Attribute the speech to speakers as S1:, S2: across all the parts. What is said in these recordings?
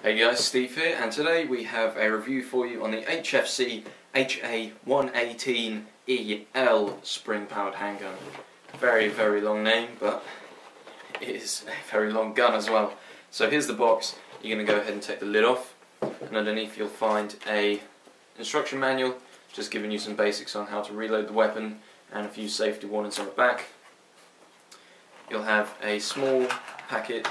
S1: Hey guys, Steve here, and today we have a review for you on the HFC HA-118EL spring-powered handgun. Very long name, but it is a very long gun as well. So here's the box. You're going to go ahead and take the lid off, and underneath you'll find a instruction manual, just giving you some basics on how to reload the weapon and a few safety warnings on the back. You'll have a small packet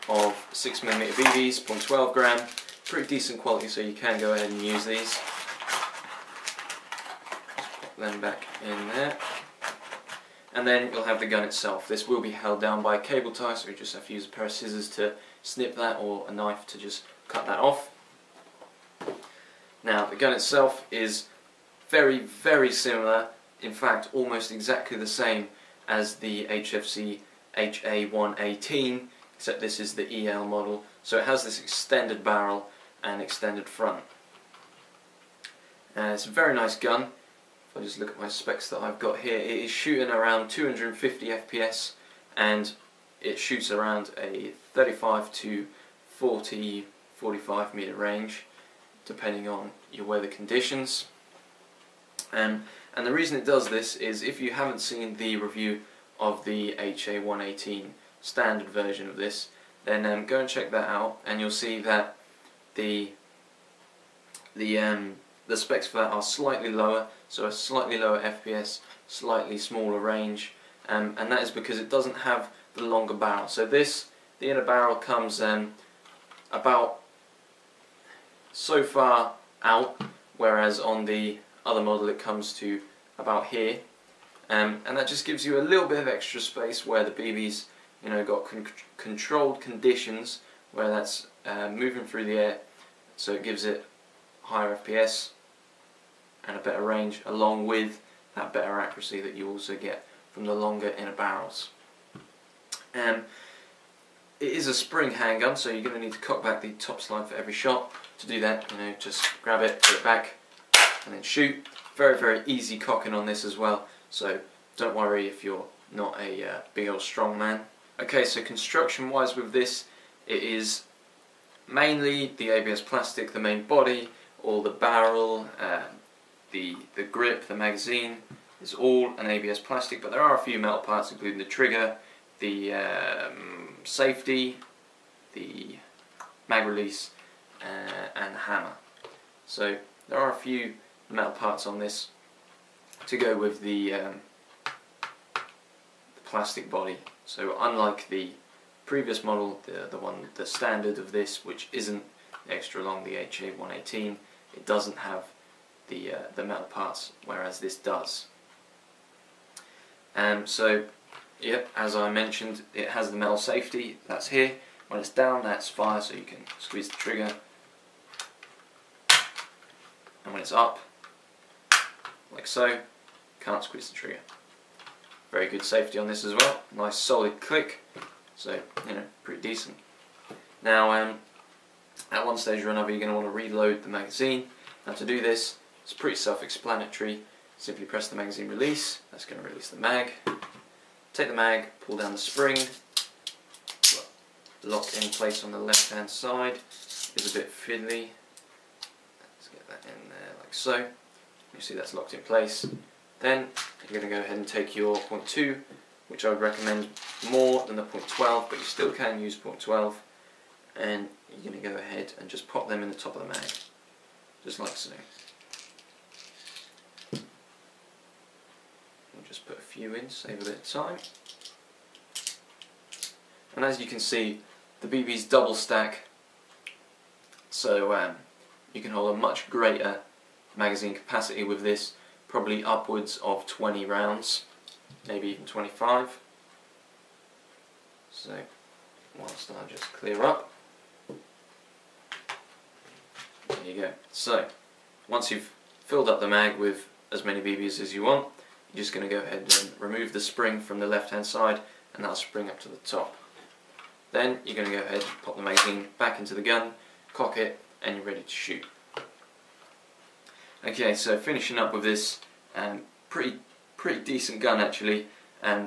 S1: of 6mm BBs, 0.12 gram, pretty decent quality, so you can go ahead and use these. Just pop them back in there. And then you'll have the gun itself. This will be held down by a cable tie, so you just have to use a pair of scissors to snip that, or a knife to just cut that off. Now, the gun itself is very similar, in fact almost exactly the same as the HFC HA-118, except this is the EL model, so it has this extended barrel and extended front. It's a very nice gun. If I just look at my specs that I've got here, it is shooting around 250 FPS, and it shoots around a 35 to 45 meter range, depending on your weather conditions. And the reason it does this is, if you haven't seen the review of the HA-118 standard version of this, then go and check that out, and you'll see that the specs for that are slightly lower, so a slightly lower FPS, slightly smaller range, and that is because it doesn't have the longer barrel. So the inner barrel comes about so far out, whereas on the other model it comes to about here, and that just gives you a little bit of extra space where the BB's got controlled conditions, where that's moving through the air, so it gives it higher FPS and a better range, along with that better accuracy that you also get from the longer inner barrels. It is a spring handgun, so you're going to need to cock back the top slide for every shot. To do that, just grab it, put it back, and then shoot. Very easy cocking on this as well, so don't worry if you're not a big old strong man. Okay, so construction wise with this, it is mainly the ABS plastic, the main body, all the barrel, the grip, the magazine is all an ABS plastic, but there are a few metal parts, including the trigger, the safety, the mag release, and the hammer. So there are a few metal parts on this to go with the plastic body. So unlike the previous model, the standard of this, which isn't extra long, the HA-118, it doesn't have the metal parts, whereas this does. So yeah, as I mentioned, it has the metal safety. That's here. When it's down, that's fire, so you can squeeze the trigger. And when it's up, like so, can't squeeze the trigger. Very good safety on this as well. Nice solid click, so pretty decent. Now, at one stage or another, you're going to want to reload the magazine. Now, to do this, it's pretty self-explanatory. Simply press the magazine release. That's going to release the mag. Take the mag, pull down the spring, lock in place on the left-hand side. It's a bit fiddly. Let's get that in there like so. You see that's locked in place. Then you're going to go ahead and take your .2, which I would recommend more than the .12, but you still can use .12, and you're going to go ahead and just pop them in the top of the mag, just like so. We'll just put a few in, save a bit of time. And as you can see, the BB's double stack, so you can hold a much greater magazine capacity with this. Probably upwards of 20 rounds, maybe even 25. So, whilst I just clear up, there you go. So, once you've filled up the mag with as many BBs as you want, you're just going to go ahead and remove the spring from the left hand side, and that'll spring up to the top. Then you're going to go ahead and pop the magazine back into the gun, cock it, and you're ready to shoot. Okay, so finishing up with this, pretty decent gun actually,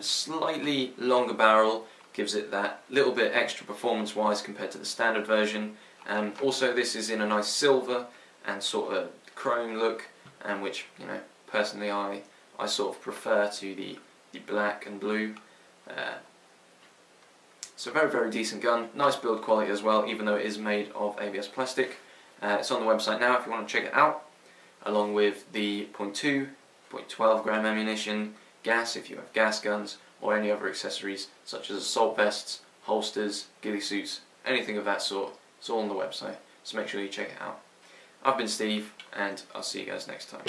S1: slightly longer barrel, gives it that little bit extra performance wise compared to the standard version, Also, this is in a nice silver and sort of chrome look, which, you know, personally I sort of prefer to the black and blue. So very, very decent gun, nice build quality as well, even though it is made of ABS plastic. It's on the website now if you want to check it out, along with the .2, .12 gram ammunition, gas if you have gas guns, or any other accessories such as assault vests, holsters, ghillie suits, anything of that sort. It's all on the website, so make sure you check it out. I've been Steve, and I'll see you guys next time.